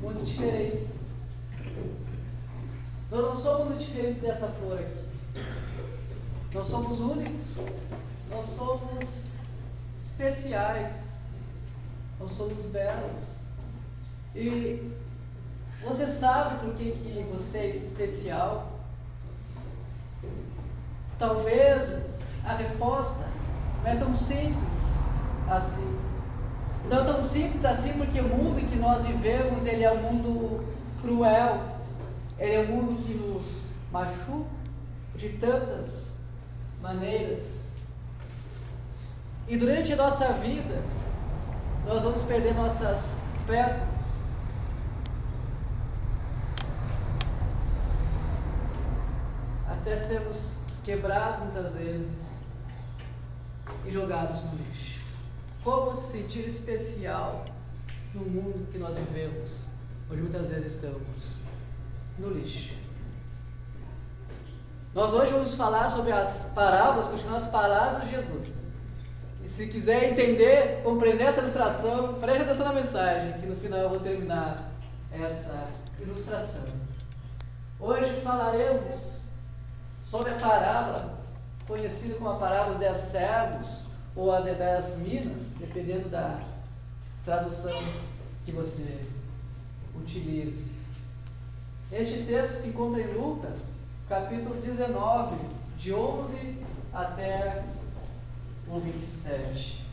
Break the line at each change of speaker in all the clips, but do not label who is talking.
muito diferentes. Nós não somos diferentes dessa flor aqui. Nós somos únicos. Nós somos especiais. Nós somos belos. E você sabe por que você é especial? Talvez a resposta não é tão simples assim. Não é tão simples assim porque o mundo em que nós vivemos, ele é um mundo cruel. Ele é um mundo que nos machuca de tantas maneiras. E durante a nossa vida, nós vamos perder nossas pétalas. Até sermos quebrados muitas vezes e jogados no lixo. Como se sentir especial no mundo que nós vivemos, onde muitas vezes estamos no lixo. Nós hoje vamos falar sobre as parábolas, continuar as palavras de Jesus. E se quiser entender, compreender essa ilustração, preste atenção na mensagem, que no final eu vou terminar essa ilustração. Hoje falaremos sobre a parábola, conhecida como a parábola dos 10 servos, ou a de 10 minas, dependendo da tradução que você utilize. Este texto se encontra em Lucas, capítulo 19, de 11 até o 27.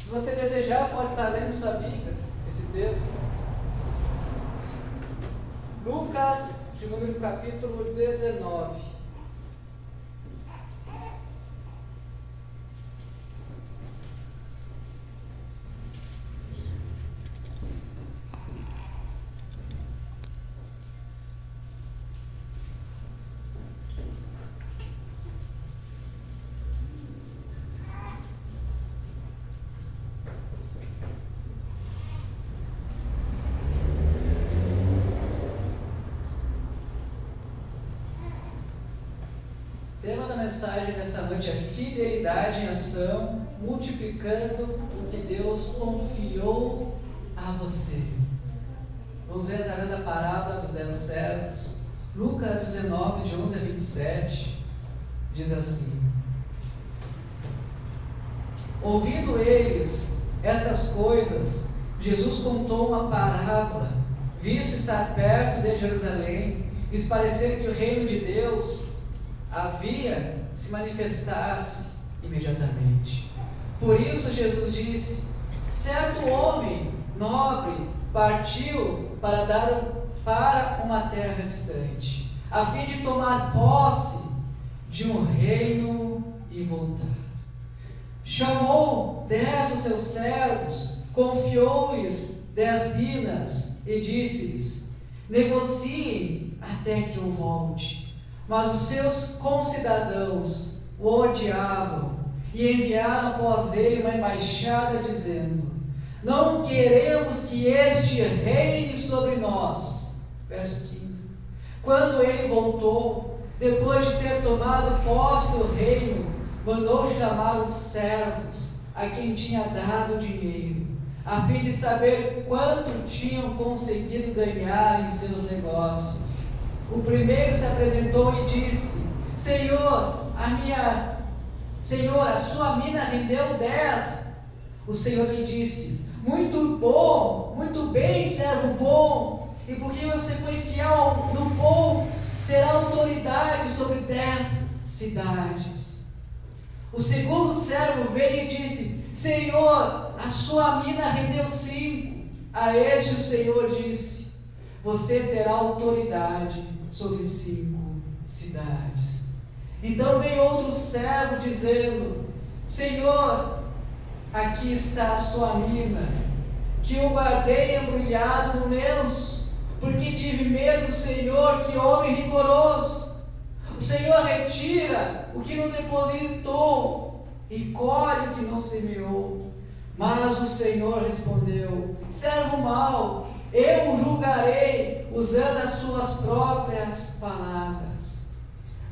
Se você desejar, pode estar lendo sua Bíblia, esse texto. Lucas, de número capítulo 19. O tema da mensagem dessa noite é fidelidade em ação, multiplicando o que Deus confiou a você. Vamos ver através da parábola dos 10 servos. Lucas 19, de 11 a 27, diz assim: Ouvindo eles estas coisas, Jesus contou uma parábola, visto estar perto de Jerusalém, e parecer que o reino de Deus havia se manifestasse imediatamente. Por isso Jesus disse: certo homem nobre partiu para uma terra distante, a fim de tomar posse de um reino e voltar. Chamou 10 dos seus servos, confiou-lhes 10 minas e disse-lhes: negociem até que eu volte. Mas os seus concidadãos o odiavam e enviaram após ele uma embaixada dizendo: não queremos que este reine sobre nós. Verso 15. Quando ele voltou, depois de ter tomado posse do reino, mandou chamar os servos a quem tinha dado dinheiro, a fim de saber quanto tinham conseguido ganhar em seus negócios. O primeiro se apresentou e disse: Senhor, a sua mina rendeu 10. O Senhor lhe disse: muito bom, muito bem, servo bom. E porque você foi fiel no pouco, terá autoridade sobre 10 cidades. O segundo servo veio e disse: Senhor, a sua mina rendeu 5. A este o Senhor disse: você terá autoridade sobre 5 cidades. Então veio outro servo dizendo: Senhor, aqui está a sua mina, que eu guardei embrulhado no lenço, porque tive medo do Senhor, que homem rigoroso. O Senhor retira o que não depositou e colhe o que não semeou. Mas o Senhor respondeu: servo mau, eu o julgarei usando as suas próprias palavras.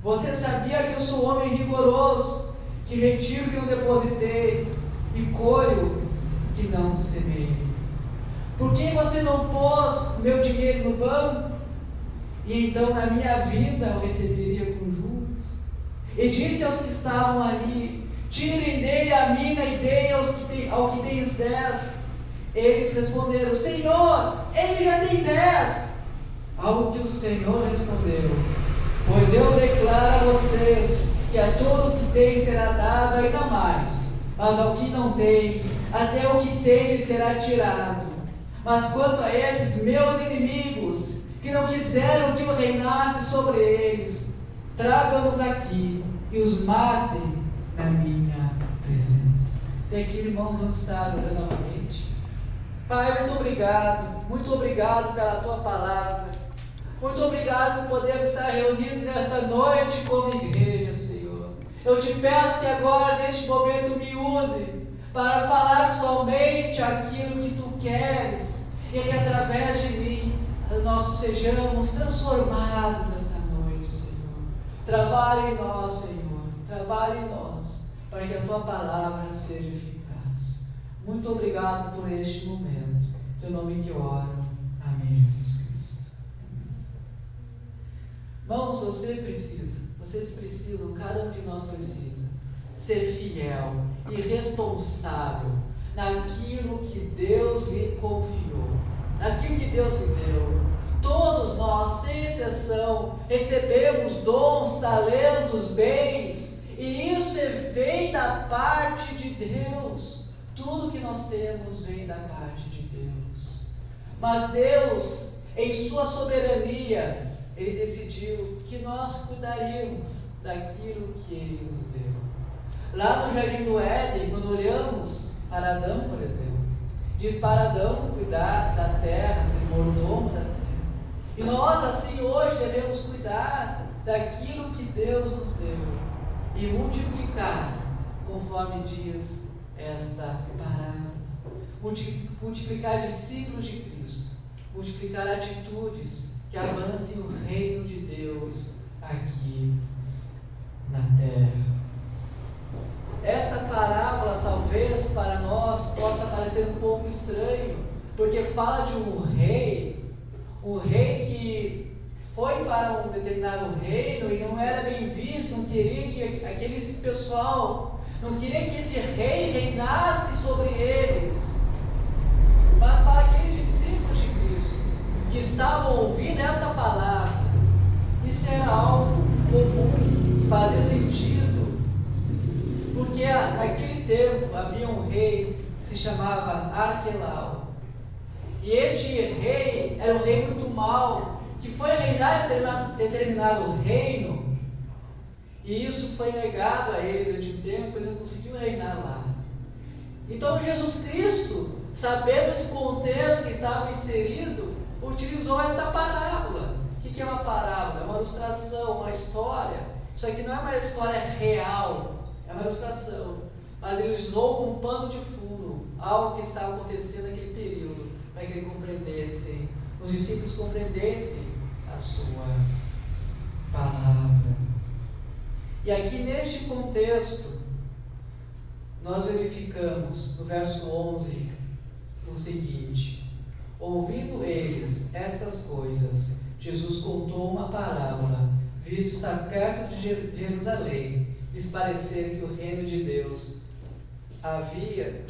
Você sabia que eu sou homem rigoroso, que retiro o que não depositei e colho o que não semeei. Por que você não pôs o meu dinheiro no banco? E então na minha vida eu receberia com juros. E disse aos que estavam ali: tirem dele a mina e deem ao que tem 10. Eles responderam: Senhor, ele já tem 10. Ao que o Senhor respondeu: pois eu declaro a vocês que a todo o que tem será dado ainda mais, mas ao que não tem, até o que tem lhe será tirado. Mas quanto a esses meus inimigos, que não quiseram que eu reinasse sobre eles, tragam-nos aqui e os matem na minha presença. Tem aqui, irmãos, vamos estar orando novamente. Pai, muito obrigado pela Tua palavra. Muito obrigado por podermos estar reunidos nesta noite como igreja, Senhor. Eu te peço que agora, neste momento, me use para falar somente aquilo que Tu queres, e que através de mim nós sejamos transformados esta noite, Senhor. Trabalhe em nós, Senhor. Trabalhe em nós, para que a Tua palavra seja eficaz. Muito obrigado por este momento. Em Teu nome que eu oro. Amém, Jesus Cristo. Irmãos, vocês precisam, cada um de nós precisa ser fiel e responsável naquilo que Deus lhe confiou, naquilo que Deus lhe deu. Todos nós, sem exceção, recebemos dons, talentos, bens, e isso vem da parte de Deus. Tudo que nós temos vem da parte de Deus. Mas Deus, em sua soberania, Ele decidiu que nós cuidaríamos daquilo que Ele nos deu. Lá no Jardim do Éden, quando olhamos para Adão, por exemplo, diz para Adão cuidar da terra, ser mordomo da terra. E nós, assim, hoje devemos cuidar daquilo que Deus nos deu e multiplicar, conforme diz esta parábola. Multiplicar discípulos de Cristo, multiplicar atitudes que avancem o reino de Deus aqui na terra. Esta parábola talvez para nós possa parecer um pouco estranho, porque fala de um rei que foi para um determinado reino e não era bem visto, não queria que aquele pessoal, não queria que esse rei reinasse sobre eles. Mas para aqueles discípulos de Cristo que estavam ouvindo essa palavra, isso era algo comum, fazia sentido. Porque naquele tempo havia um rei que se chamava Arquelau. E este rei era um rei muito mau, que foi reinar em determinado reino, e isso foi negado a ele durante um tempo, ele não conseguiu reinar lá. Então Jesus Cristo, sabendo esse contexto que estava inserido, utilizou esta parábola. O que é uma parábola? É uma ilustração, uma história. Isso aqui não é uma história real, é uma ilustração, mas ele usou como pano de fundo algo que estava acontecendo naquele período, para que ele compreendesse, os discípulos compreendessem a sua palavra. E aqui neste contexto, nós verificamos no verso 11 o seguinte: ouvindo eles estas coisas, Jesus contou uma parábola, visto estar perto de Jerusalém, lhes parecer que o reino de Deus havia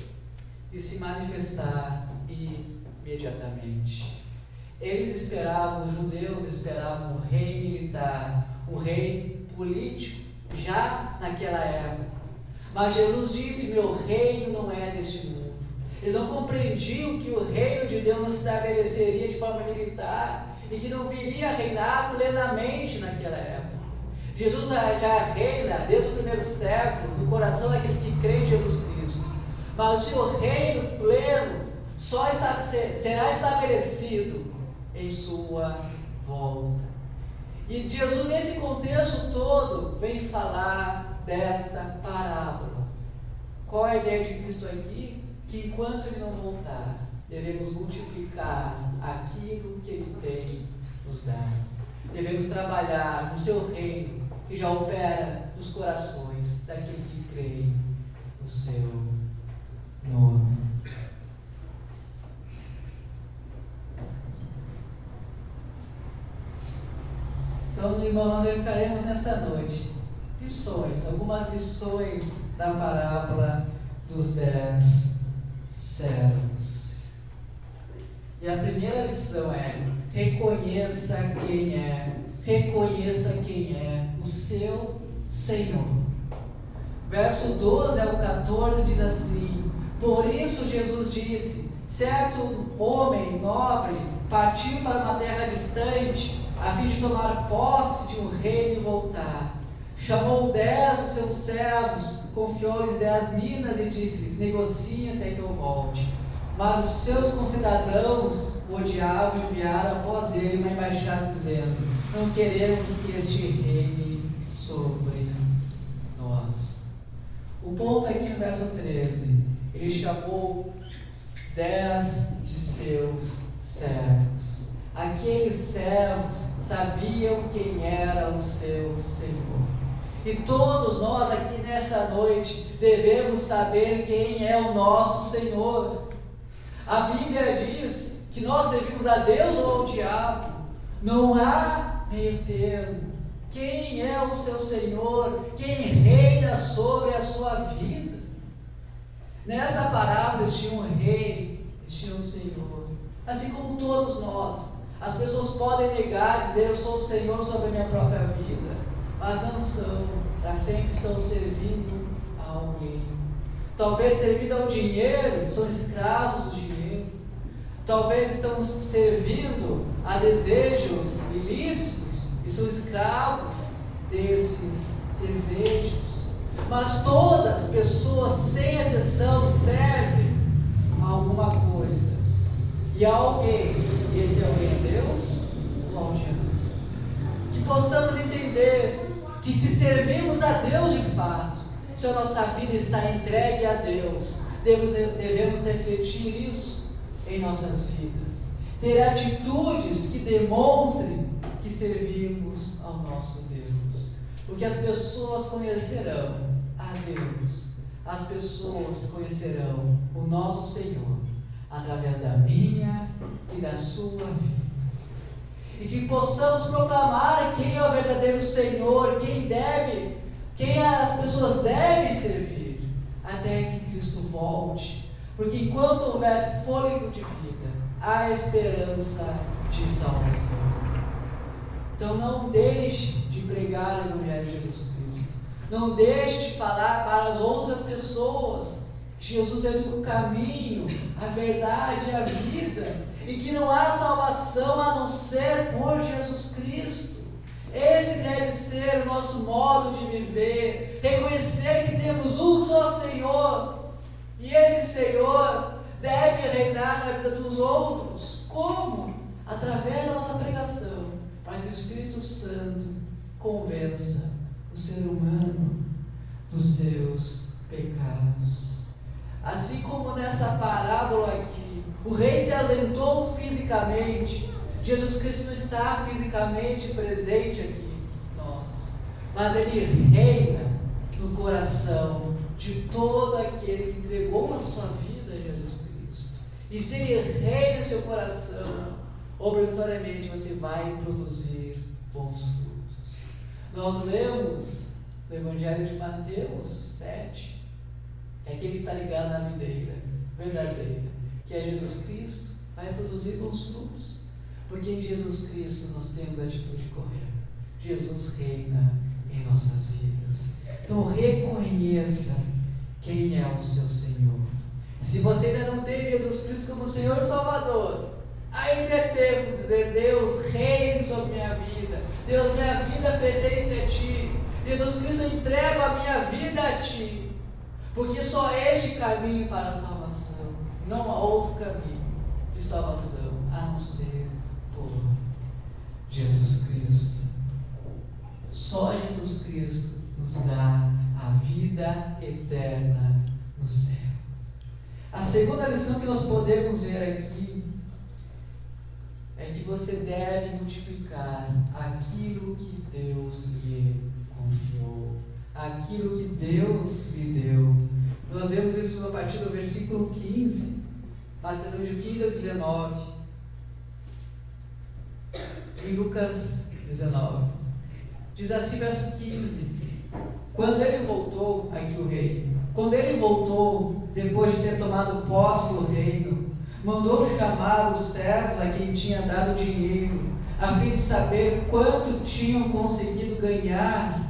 de se manifestar imediatamente. Eles esperavam, os judeus esperavam um rei militar, um rei político, já naquela época. Mas Jesus disse: meu reino não é deste mundo. Eles não compreendiam que o reino de Deus não se estabeleceria de forma militar e que não viria a reinar plenamente naquela época. Jesus já reina desde o primeiro século no coração daqueles que creem em Jesus Cristo. Mas o seu reino pleno só será estabelecido em sua volta. E Jesus, nesse contexto todo, vem falar desta parábola. Qual é a ideia de Cristo aqui? Que enquanto Ele não voltar, devemos multiplicar aquilo que Ele tem nos dado. Devemos trabalhar no seu reino, que já opera nos corações daqueles que creem no seu nome. Então, irmão, nós ficaremos nessa noite lições, algumas lições da parábola dos 10 servos. E a primeira lição é: reconheça quem é o seu Senhor. Verso 12 ao 14 diz assim: por isso Jesus disse: certo homem nobre partiu para uma terra distante, a fim de tomar posse de um reino e voltar. Chamou 10 dos seus servos, confiou-lhes 10 minas e disse-lhes: negociem até que eu volte. Mas os seus concidadãos o odiavam e enviaram após ele uma embaixada dizendo: não queremos que este reine sobre nós. O ponto aqui no verso 13, ele chamou 10 de seus servos. Aqueles servos sabiam quem era o seu Senhor. E todos nós aqui nessa noite devemos saber quem é o nosso Senhor. A Bíblia diz que nós servimos a Deus ou ao diabo. Não há meio termo. Quem é o seu Senhor? Quem reina sobre a sua vida? Nessa parábola existia um rei, existia um Senhor. Assim como todos nós. As pessoas podem negar, dizer: eu sou o Senhor sobre a minha própria vida. Mas não são. Para sempre estão servindo a alguém. Talvez servindo ao dinheiro, são escravos do dinheiro. Talvez estão servindo a desejos ilícitos e são escravos desses desejos. Mas todas as pessoas, sem exceção, servem a alguma coisa e a alguém. E esse alguém é Deus ou ao diabo? Que possamos entender que se servimos a Deus de fato, se a nossa vida está entregue a Deus, devemos refletir isso em nossas vidas, ter atitudes que demonstrem que servimos ao nosso Deus, porque as pessoas conhecerão a Deus, as pessoas conhecerão o nosso Senhor através da minha e da sua vida. E que possamos proclamar quem é o verdadeiro Senhor, quem as pessoas devem servir, até que Cristo volte. Porque enquanto houver fôlego de vida, há esperança de salvação. Então não deixe de pregar o Evangelho de Jesus Cristo. Não deixe de falar para as outras pessoas que Jesus é o caminho, a verdade e a vida, e que não há salvação a não ser por Jesus Cristo. Esse deve ser o nosso modo de viver, reconhecer que temos um só Senhor, e esse Senhor deve reinar na vida dos outros. Como? Através da nossa pregação, para que o Espírito Santo convença o ser humano dos seus pecados. Assim como nessa parábola aqui, o rei se ausentou fisicamente, Jesus Cristo não está fisicamente presente aqui em nós, mas Ele reina no coração de todo aquele que entregou a sua vida a Jesus Cristo. E se Ele reina no seu coração, obrigatoriamente você vai produzir bons frutos. Nós lemos no Evangelho de Mateus 7, que aquele que está ligado na videira verdadeira, que é Jesus Cristo, vai produzir bons frutos, porque em Jesus Cristo nós temos a atitude correta. Jesus reina em nossas vidas. Então reconheça quem é o seu Senhor. Se você ainda não tem Jesus Cristo como Senhor e Salvador, ainda é tempo de dizer: Deus, reine sobre minha vida. Deus, minha vida pertence a Ti. Jesus Cristo, eu entrego a minha vida a Ti, porque só este caminho para a salvação, não há outro caminho de salvação a não ser por Jesus Cristo. Só Jesus Cristo nos dá a vida eterna no céu. A segunda lição que nós podemos ver aqui é que você deve multiplicar aquilo que Deus lhe confiou, aquilo que Deus lhe deu. Nós vemos isso a partir do versículo 15, mais precisamente de 15 a 19, em Lucas 19. Diz assim, verso 15: quando ele voltou, aqui o rei, quando ele voltou, depois de ter tomado posse do reino, mandou chamar os servos a quem tinha dado dinheiro, a fim de saber quanto tinham conseguido ganhar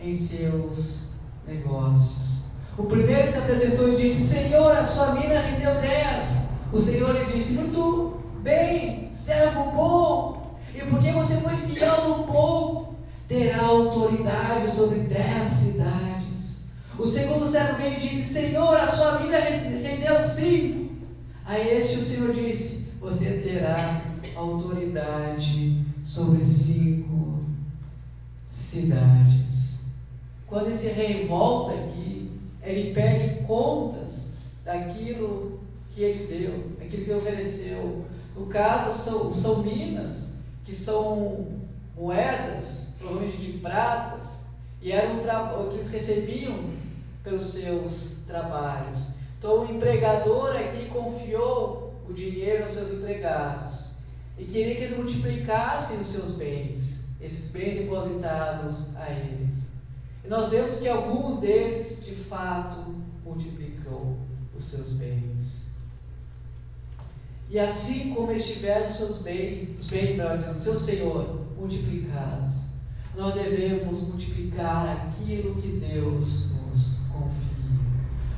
em seus negócios. O primeiro se apresentou e disse: Senhor, a sua mina rendeu 10. O Senhor lhe disse: muito bem, servo bom, e porque você foi fiel no pouco, terá autoridade sobre 10 cidades. O segundo servo veio e disse: Senhor, a sua mina rendeu 5. A este o Senhor disse: você terá autoridade sobre 5 cidades. Quando esse rei volta aqui, ele pede contas daquilo que ele deu, aquilo que ele ofereceu. No caso, são minas, que são moedas, provavelmente de pratas, e eram que eles recebiam pelos seus trabalhos. Então o empregador aqui confiou o dinheiro aos seus empregados e queria que eles multiplicassem os seus bens, esses bens depositados a eles. E nós vemos que alguns desses de fato multiplicou os seus bens. E assim como eles tiveram os seus bens, do seu Senhor multiplicados, nós devemos multiplicar aquilo que Deus nos confia.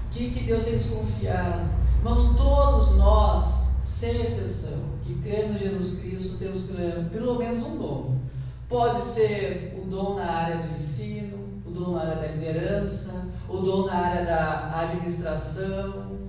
O que Deus tem nos confiado? Irmãos, todos nós, sem exceção, que cremos em Jesus Cristo, temos pelo menos um dom. Pode ser o dom na área do ensino, o dom na área da liderança, o dom na área da administração.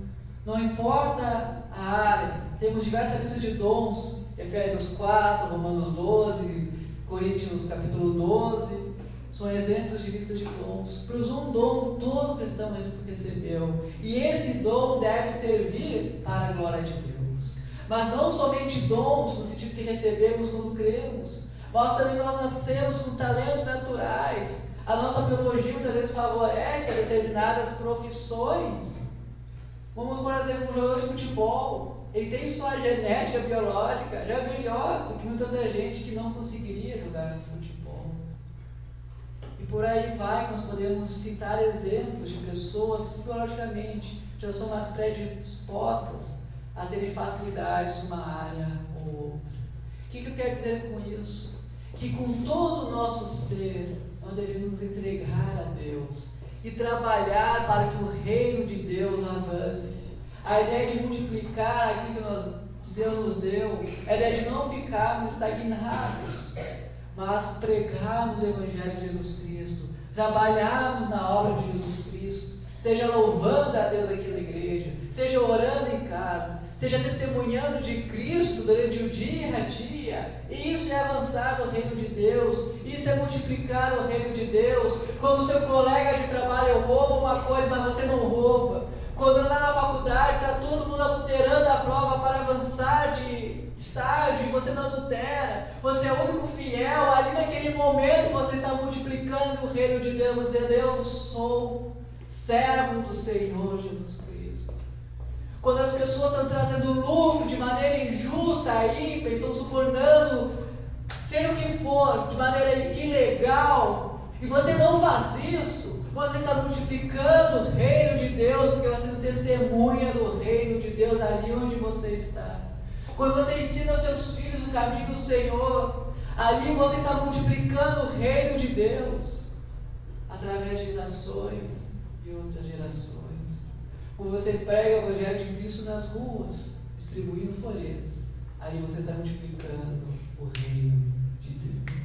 Não importa a área, temos diversas listas de dons. Efésios 4, Romanos 12, Coríntios capítulo 12, são exemplos de listas de dons. Pois um dom todo cristão recebeu, e esse dom deve servir para a glória de Deus. Mas não somente dons no sentido que recebemos quando cremos, mas também nós nascemos com talentos naturais. A nossa biologia muitas vezes favorece determinadas profissões. Vamos, por exemplo, um jogador de futebol. Ele tem sua genética biológica já melhor do que muita gente que não conseguiria jogar futebol. E por aí vai, nós podemos citar exemplos de pessoas que biologicamente já são mais predispostas a terem facilidades numa área ou outra. O que eu quero dizer com isso? Que com todo o nosso ser, nós devemos nos entregar a Deus e trabalhar para que o reino de Deus avance. A ideia de multiplicar aquilo que Deus nos deu, a ideia de não ficarmos estagnados, mas pregarmos o Evangelho de Jesus Cristo, trabalharmos na obra de Jesus Cristo, seja louvando a Deus aqui na igreja, seja orando em casa, seja testemunhando de Cristo durante o dia a dia. E isso é avançar no reino de Deus, isso é multiplicar o reino de Deus. Quando o seu colega de trabalho rouba uma coisa, mas você não rouba. Quando lá na faculdade está todo mundo adulterando a prova para avançar de estágio e você não adultera, você é o único fiel, ali naquele momento você está multiplicando o reino de Deus, dizendo: eu sou servo do Senhor Jesus Cristo. Quando as pessoas estão trazendo lucro de maneira injusta, ímpar, estão subornando, seja o que for, de maneira ilegal, e você não faz isso, você está multiplicando o reino de Deus, porque você é testemunha do reino de Deus ali onde você está. Quando você ensina aos seus filhos o caminho do Senhor, ali você está multiplicando o reino de Deus, através de gerações e outras gerações. Quando você prega o Evangelho de Cristo nas ruas, distribuindo folhetos, ali você está multiplicando o reino de Deus.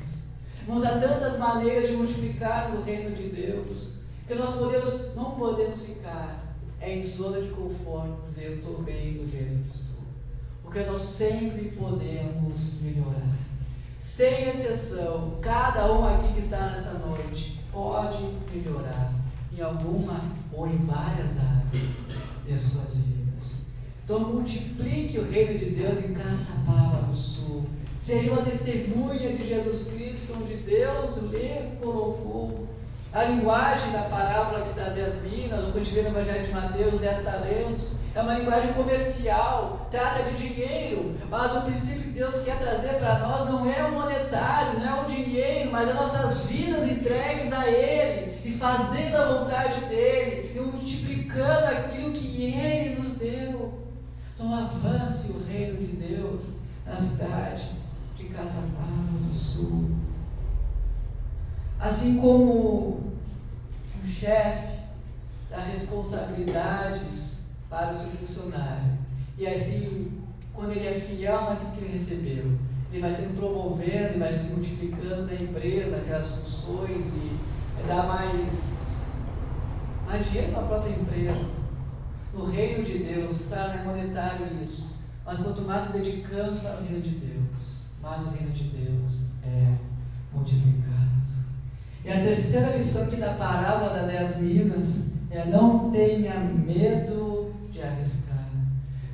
Irmãos, há tantas maneiras de multiplicar o reino de Deus, que nós não podemos ficar em zona de conforto, dizer: eu estou bem do jeito que estou. Porque nós sempre podemos melhorar. Sem exceção, cada um aqui que está nessa noite pode melhorar em alguma ou em várias áreas de suas vidas. Então multiplique o reino de Deus em Caçapava do Sul. Seja uma testemunha de Jesus Cristo, onde Deus lhe colocou. A linguagem da parábola aqui das 10 minas, ou quando a gente vê no Evangelho de Mateus, os 10 talentos, é uma linguagem comercial, trata de dinheiro, mas o princípio que Deus quer trazer para nós não é o monetário, não é o dinheiro, mas as nossas vidas entregues a Ele, e fazendo a vontade dEle, e multiplicando aquilo que Ele nos deu. Então avance o reino de Deus na cidade de Caçapava do Sul. Assim como um chefe dá responsabilidades para o seu funcionário, e assim, quando ele é fiel naquilo que ele recebeu, ele vai sendo promovendo e vai se multiplicando na empresa, aquelas funções, e vai dar mais dinheiro para a própria empresa. No reino de Deus, claro, não é monetário isso, mas quanto mais nos dedicamos para o reino de Deus, mais o reino de Deus é multiplicado. E a terceira lição aqui da parábola das 10 minas é: não tenha medo de arriscar.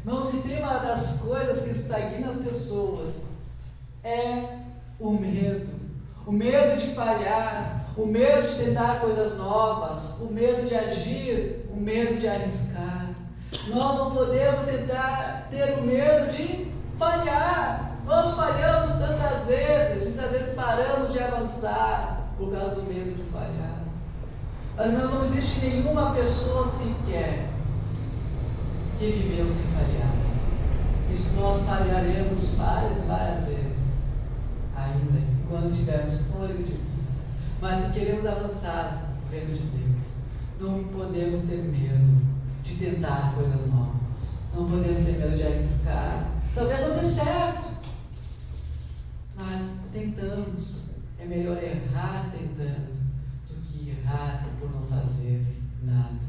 Não, se tem uma das coisas que estagna as pessoas, é o medo. O medo de falhar, o medo de tentar coisas novas, o medo de agir, o medo de arriscar. Nós não podemos ter o medo de falhar. Nós falhamos tantas vezes, muitas vezes paramos de avançar por causa do medo de falhar. Mas não existe nenhuma pessoa sequer que viveu sem falhar. Isso nós falharemos várias vezes ainda, enquanto estivermos fôlego de vida. Mas se queremos avançar no reino de Deus, não podemos ter medo de tentar coisas novas. Não podemos ter medo de arriscar. Talvez não dê certo, mas tentamos. É melhor errar tentando do que errar por não fazer nada.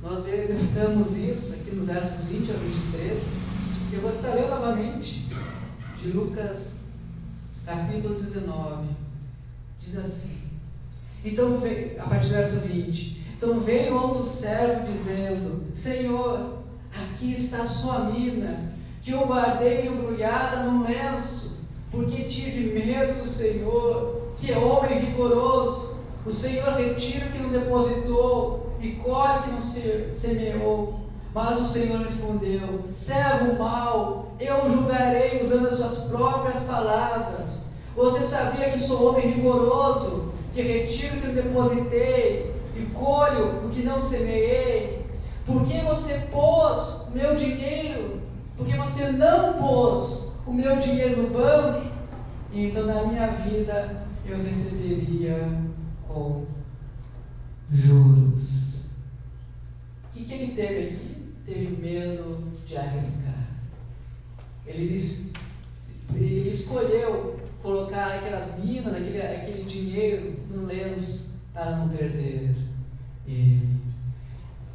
Nós verificamos isso aqui nos versos 20 a 23. Eu vou estar lendo novamente de Lucas, capítulo 19. Diz assim: então veio, a partir do verso 20: então veio outro servo dizendo: Senhor, aqui está a sua mina, que eu guardei embrulhada num lenço, porque tive medo do Senhor, que é homem rigoroso. O Senhor retira o que não depositou e colhe o que não semeou. Mas o Senhor respondeu: servo mau, eu julgarei usando as suas próprias palavras. Você sabia que sou homem rigoroso, que retiro o que não depositei e colho o que não semeei? Por que você pôs meu dinheiro? Porque você não pôs o meu dinheiro no banco, e então na minha vida eu receberia com juros. O que ele teve aqui? Teve medo de arriscar. Ele escolheu colocar aquelas minas, aquele dinheiro no lenço para não perder ele.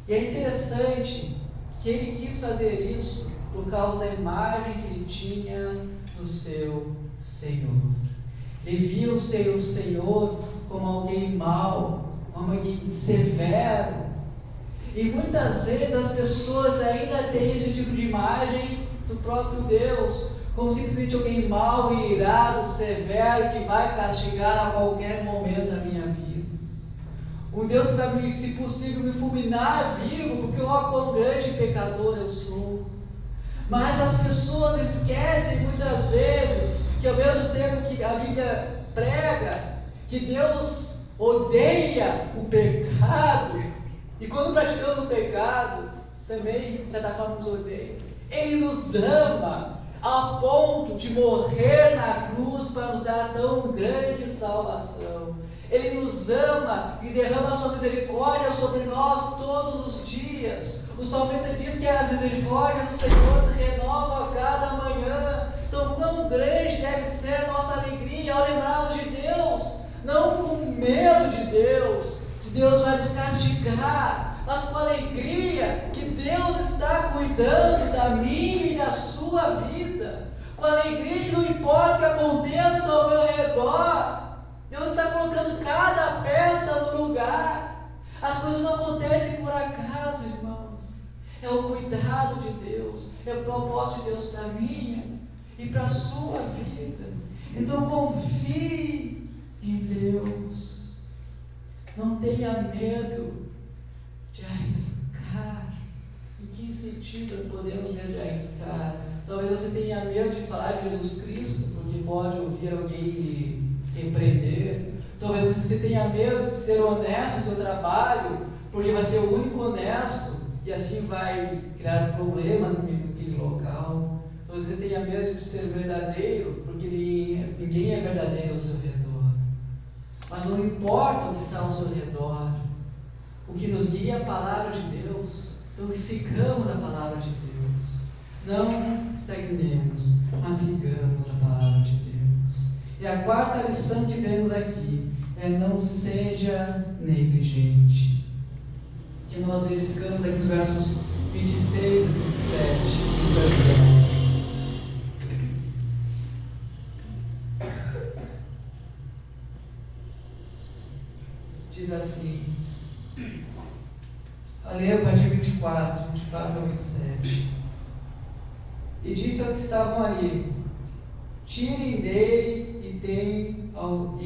E é interessante que ele quis fazer isso por causa da imagem que ele tinha do seu Senhor. Ele viu o seu Senhor como alguém mau, como alguém severo. E muitas vezes as pessoas ainda têm esse tipo de imagem do próprio Deus, como simplesmente alguém mau, irado, severo, que vai castigar a qualquer momento da minha vida. Um Deus que vai, se possível, me fulminar vivo, porque olha quão grande pecador eu sou. Mas as pessoas esquecem muitas vezes que, ao mesmo tempo que a Bíblia prega que Deus odeia o pecado, e quando praticamos o pecado, também, de certa forma, nos odeia. Ele nos ama a ponto de morrer na cruz para nos dar tão grande salvação. Ele nos ama e derrama a sua misericórdia sobre nós todos os dias. O salmista diz que as misericórdias do Senhor se renovam a cada manhã. Então, quão grande deve ser a nossa alegria ao lembrarmos de Deus, não com medo de Deus, que Deus vai nos castigar, mas com alegria que Deus está cuidando da minha e da sua vida, com alegria que não importa o que aconteça ao meu redor, Deus está colocando cada peça no lugar. As coisas não acontecem por acaso, irmãos. É o cuidado de Deus, é o propósito de Deus para a minha e para a sua vida. Então confie em Deus. Não tenha medo de arriscar. em que sentido podemos nos arriscar? Talvez você tenha medo de falar de Jesus Cristo, porque pode ouvir alguém lhe repreender. Talvez você tenha medo de ser honesto no seu trabalho, porque vai ser o único honesto, e assim vai criar problemas naquele local. Talvez você tenha medo de ser verdadeiro, porque ninguém é verdadeiro ao seu redor. Mas não importa o que está ao seu redor, o que nos guia é a palavra de Deus. Então sigamos a palavra de Deus. Não estagnemos, mas sigamos a palavra de Deus. E a quarta lição que vemos aqui é: não seja negligente. Que nós verificamos aqui no versos 26 e 27 do verso. Diz assim, leia a partir de 24 ao 27. E disse aos que estavam ali: tirem dele e deem ao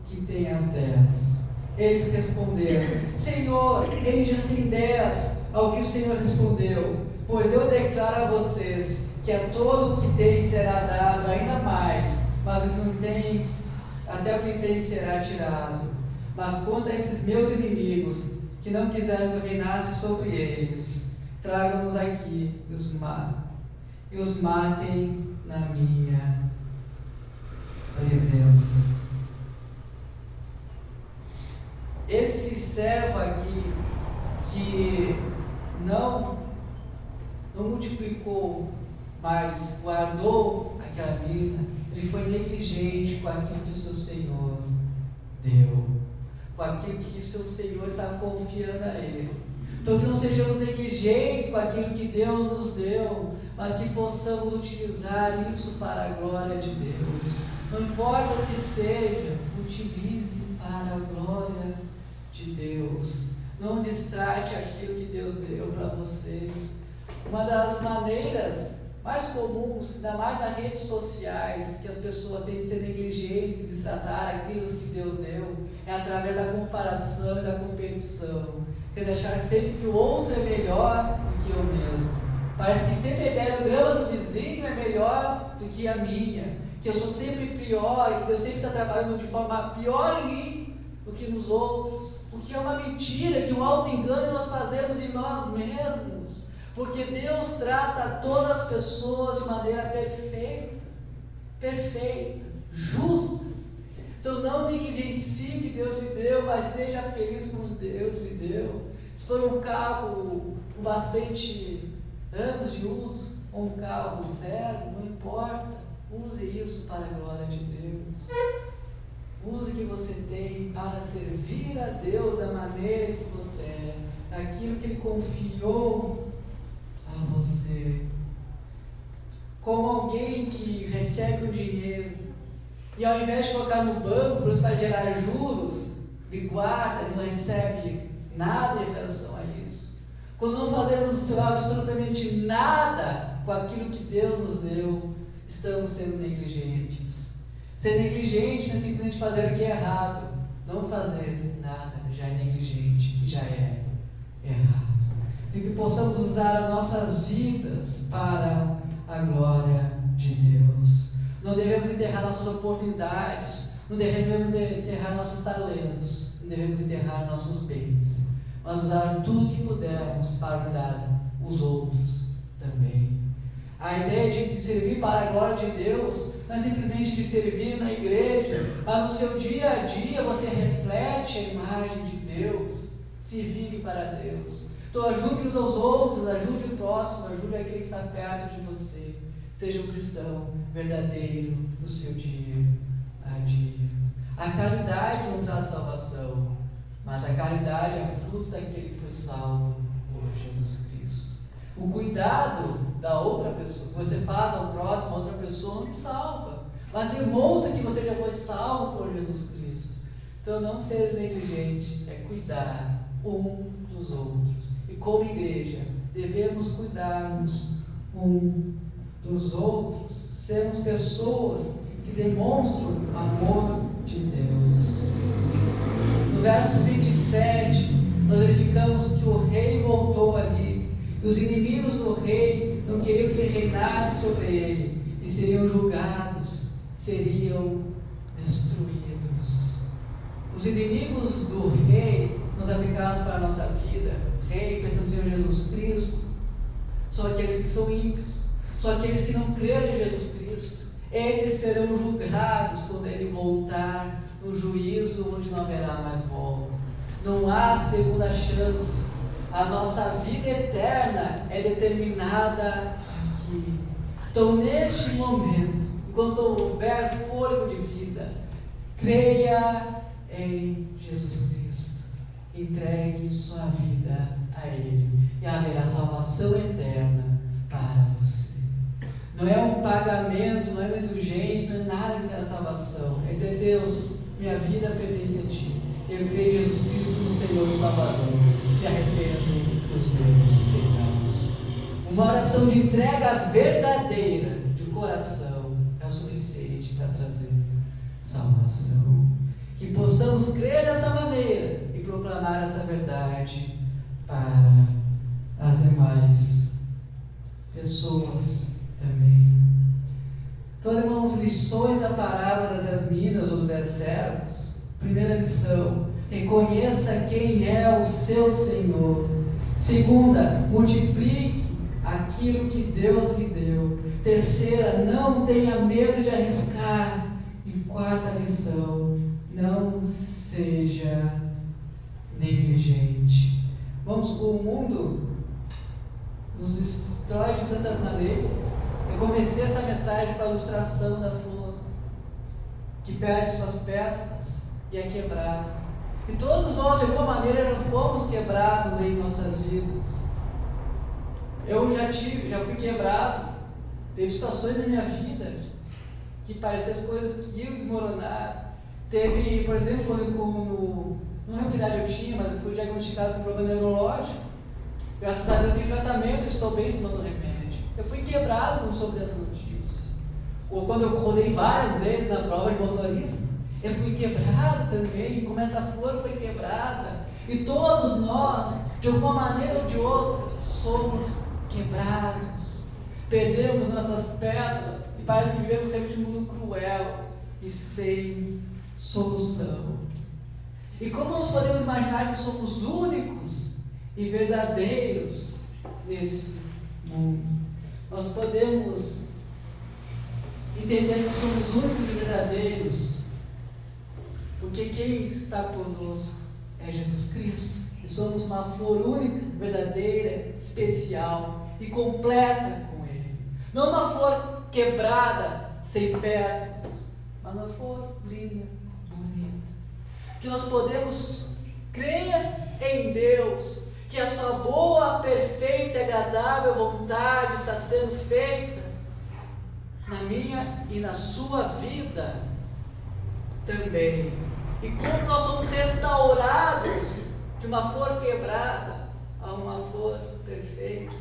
que tem as 10. Eles responderam: Senhor, ele já tem 10. Ao que o Senhor respondeu: pois eu declaro a vocês que a todo o que tem será dado ainda mais, mas o que não tem, até o que tem será tirado. Mas quanto a esses meus inimigos, que não quiseram que eu reinasse sobre eles, tragam-nos aqui e os matem na minha presença. Esse servo aqui, que não multiplicou, mas guardou aquela mina, ele foi negligente com aquilo que o seu Senhor deu, com aquilo que o seu Senhor estava confiando a ele. Então que não sejamos negligentes com aquilo que Deus nos deu, mas que possamos utilizar isso para a glória de Deus. Não importa o que seja, utilize para a glória de Deus. Não distrate aquilo que Deus deu para você. Uma das maneiras mais comuns, ainda mais nas redes sociais, que as pessoas têm de ser negligentes e destratar aquilo que Deus deu, é através da comparação e da competição. É deixar sempre que o outro é melhor do que eu mesmo. Parece que sempre a ideia do grama do vizinho é melhor do que a minha, que eu sou sempre pior, que Deus sempre está trabalhando de forma pior em mim do que nos outros, o que é uma mentira, que um auto-engano nós fazemos em nós mesmos, porque Deus trata todas as pessoas de maneira perfeita, justa. Então não negligencie o que Deus lhe deu, mas seja feliz com o que Deus lhe deu. Se for um carro com bastante anos de uso, ou um carro zero, não importa, use isso para a glória de Deus. Use o que você tem para servir a Deus da maneira que você é, naquilo que Ele confiou a você. Como alguém que recebe o dinheiro e ao invés de colocar no banco para gerar juros, ele guarda, ele não recebe nada em relação a isso. Quando não fazemos absolutamente nada com aquilo que Deus nos deu, estamos sendo negligentes. Ser negligente não é simplesmente fazer o que é errado. Não fazer nada já é negligente, já é errado. Então que possamos usar as nossas vidas para a glória de Deus. Não devemos enterrar nossas oportunidades, não devemos enterrar nossos talentos, não devemos enterrar nossos bens, mas usar tudo que pudermos para ajudar os outros também. A ideia de servir para a glória de Deus não é simplesmente de servir na igreja, mas no seu dia a dia você reflete a imagem de Deus, se vive para Deus. Então ajude uns aos outros, ajude o próximo, ajude aquele que está perto de você. Seja um cristão verdadeiro no seu dia a dia. A caridade não traz salvação, mas a caridade é fruto daquele que foi salvo por Jesus Cristo. O cuidado da outra pessoa, que você faz ao próximo, a outra pessoa não te salva, mas demonstra que você já foi salvo por Jesus Cristo. Então não ser negligente, é cuidar um dos outros. E como igreja, devemos cuidar-nos um dos outros, sermos pessoas que demonstram o amor de Deus. No verso 27, nós verificamos que o rei voltou ali, e os inimigos do rei não queriam que ele reinasse sobre ele, e seriam julgados, seriam destruídos. Os inimigos do rei, nós aplicamos para a nossa vida, rei, pensando no Senhor Jesus Cristo, são aqueles que são ímpios, são aqueles que não creram em Jesus Cristo. Esses serão julgados quando ele voltar no juízo onde não haverá mais volta. Não há segunda chance. A nossa vida eterna é determinada aqui. Então, neste momento, enquanto houver fôlego de vida, creia em Jesus Cristo. Entregue sua vida a Ele e haverá salvação eterna para você. Não é um pagamento, não é uma indulgência, não é nada que traz salvação. É dizer, Deus, minha vida pertence a Ti. Eu creio em Jesus Cristo no Senhor e Salvador. Me arrependo dos meus pecados. Uma oração de entrega verdadeira de coração é o suficiente para trazer salvação. Que possamos crer dessa maneira e proclamar essa verdade para as demais pessoas também. Então, irmãos, lições da parábola das 10 minas ou dos 10 servos. Primeira lição: reconheça quem é o seu Senhor. Segunda, multiplique aquilo que Deus lhe deu. Terceira, não tenha medo de arriscar. E quarta lição: não seja negligente. Vamos, o mundo nos destrói de tantas maneiras. Eu comecei essa mensagem com a ilustração da flor, que perde suas pétalas e é quebrada. E todos nós, de alguma maneira, fomos quebrados em nossas vidas. Eu já fui quebrado. Teve situações na minha vida que pareciam as coisas que iam desmoronar. Teve, por exemplo, quando não lembro que idade eu tinha, mas eu fui diagnosticado com um problema neurológico. Graças a Deus tem tratamento, eu estou bem tomando remédio. Eu fui quebrado quando soube dessa notícia. Ou quando eu rodei várias vezes na prova de motorista, eu fui quebrado também, como essa flor foi quebrada. E todos nós, de alguma maneira ou de outra, somos quebrados. Perdemos nossas pétalas e parece que vivemos realmente um mundo cruel e sem solução. E como nós podemos imaginar que somos únicos e verdadeiros nesse mundo? Nós podemos entender que somos únicos e verdadeiros porque quem está conosco é Jesus Cristo. E somos uma flor única, verdadeira, especial e completa com Ele. Não uma flor quebrada, sem pétalas, mas uma flor linda, bonita. Que nós podemos crer em Deus, que a sua boa, perfeita e agradável vontade está sendo feita na minha e na sua vida também. E como nós somos restaurados de uma flor quebrada a uma flor perfeita.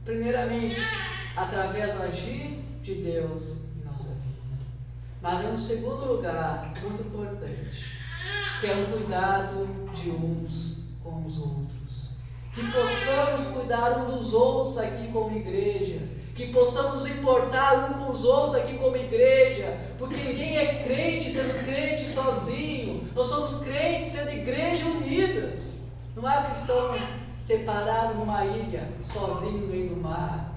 Primeiramente, através do agir de Deus em nossa vida. Mas em um segundo lugar, muito importante, que é o cuidado de uns com os outros. Que possamos cuidar um dos outros aqui como igreja. Que possamos nos importar um com os outros aqui como igreja. Porque ninguém é crente sendo crente sozinho. Nós somos crentes sendo igreja unidas. Não há cristão separado numa ilha, sozinho no meio do mar.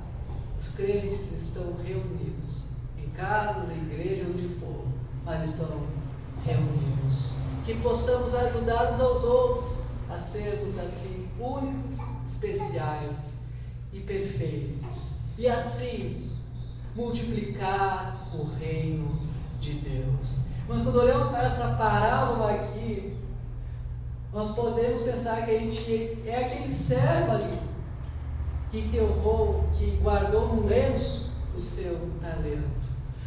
Os crentes estão reunidos em casas, em igrejas, onde for, mas estão reunidos. Que possamos ajudar uns aos outros a sermos assim únicos, especiais e perfeitos, e assim multiplicar o reino de Deus. Mas quando olhamos para essa parábola aqui, nós podemos pensar que a gente é aquele servo ali que enterrou, que guardou no lenço o seu talento.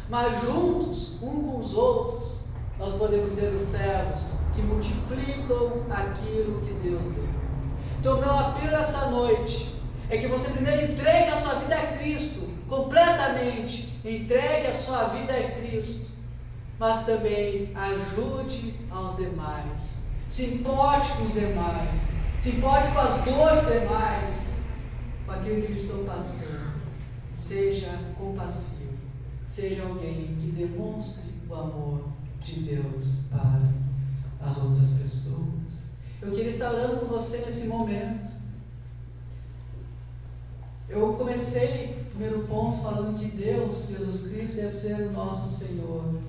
Mas juntos, um com os outros, nós podemos ser os servos que multiplicam aquilo que Deus deu. Então, meu apelo essa noite é que você primeiro entregue a sua vida a Cristo, completamente, entregue a sua vida a Cristo, mas também ajude aos demais, se importe com os demais, Se importe com as dores demais, com aquilo que eles estão passando. Seja compassivo. Seja alguém que demonstre o amor de Deus para as outras pessoas. Eu queria estar orando com você nesse momento. Eu comecei o primeiro ponto falando que Deus, Jesus Cristo, deve ser o nosso Senhor.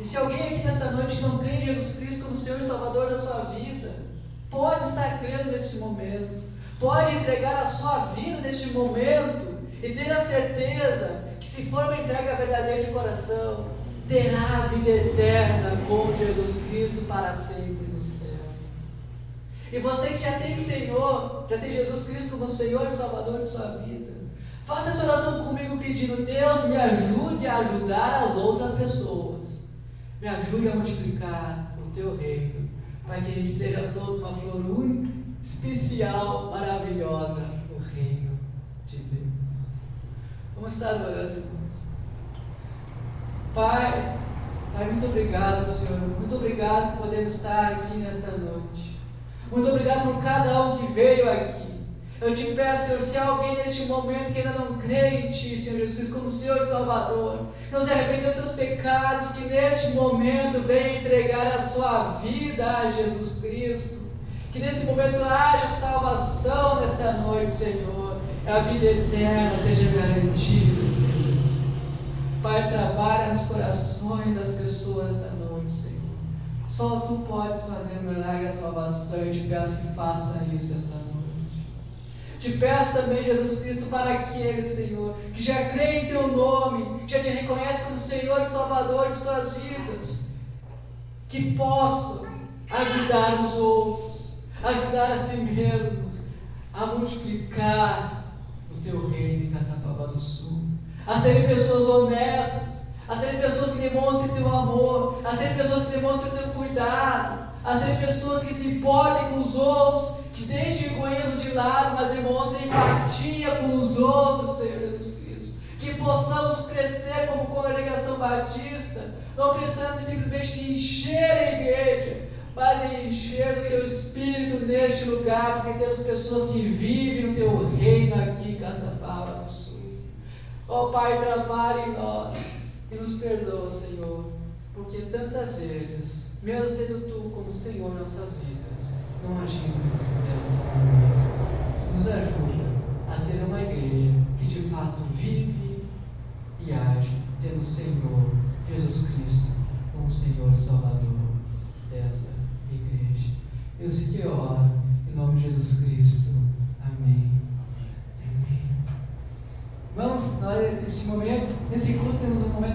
E se alguém aqui nesta noite não crê em Jesus Cristo como Senhor e Salvador da sua vida, pode estar crendo neste momento, pode entregar a sua vida neste momento e ter a certeza que, se for uma entrega verdadeira de coração, terá a vida eterna com Jesus Cristo para sempre no céu. E você que já tem Senhor, já tem Jesus Cristo como Senhor e Salvador de sua vida, faça essa oração comigo pedindo: Deus, me ajude a ajudar as outras pessoas. Me ajude a multiplicar o Teu reino, para que a gente seja todos uma flor única, especial, maravilhosa, o reino de Deus. Vamos estar orando, irmãos. Pai, muito obrigado, Senhor. Muito obrigado por podermos estar aqui nesta noite. Muito obrigado por cada um que veio aqui. Eu te peço, Senhor, se há alguém neste momento que ainda não crê em Ti, Senhor Jesus, como Senhor e Salvador, que não se arrependeu dos seus pecados, que neste momento venha entregar a sua vida a Jesus Cristo, que nesse momento haja salvação nesta noite, Senhor, a vida eterna seja garantida, Senhor Jesus. Pai, trabalha nos corações das pessoas da noite, Senhor. Só Tu podes fazer o milagre da salvação. Eu te peço que faça isso esta noite. Te peço também, Jesus Cristo, para aqueles, Senhor, que já creem em Teu nome, que já Te reconhecem como Senhor e Salvador de suas vidas, que possam ajudar os outros, ajudar a si mesmos, a multiplicar o Teu reino em Caçapava do Sul, a serem pessoas honestas, a serem pessoas que demonstrem Teu amor, a serem pessoas que demonstrem Teu cuidado, a serem pessoas que se importem com os outros, que deixem o egoísmo de lado, mas demonstrem empatia com os outros, Senhor Jesus Cristo. Que possamos crescer como congregação batista, não pensando em simplesmente encher a igreja, mas em encher o Teu Espírito neste lugar, porque temos pessoas que vivem o Teu reino aqui em Caçapava do Sul. Ó Pai, trabalhe em nós e nos perdoa, Senhor, porque tantas vezes, mesmo tendo Tu como Senhor em nossas vidas, não agimos dessa maneira. Nos ajuda a ser uma igreja que de fato vive e age, tendo o Senhor Jesus Cristo como Senhor e Salvador dessa igreja. Eu sei que oro em nome de Jesus Cristo. Amém. Amém. Vamos, nesse momento, nesse culto temos um momento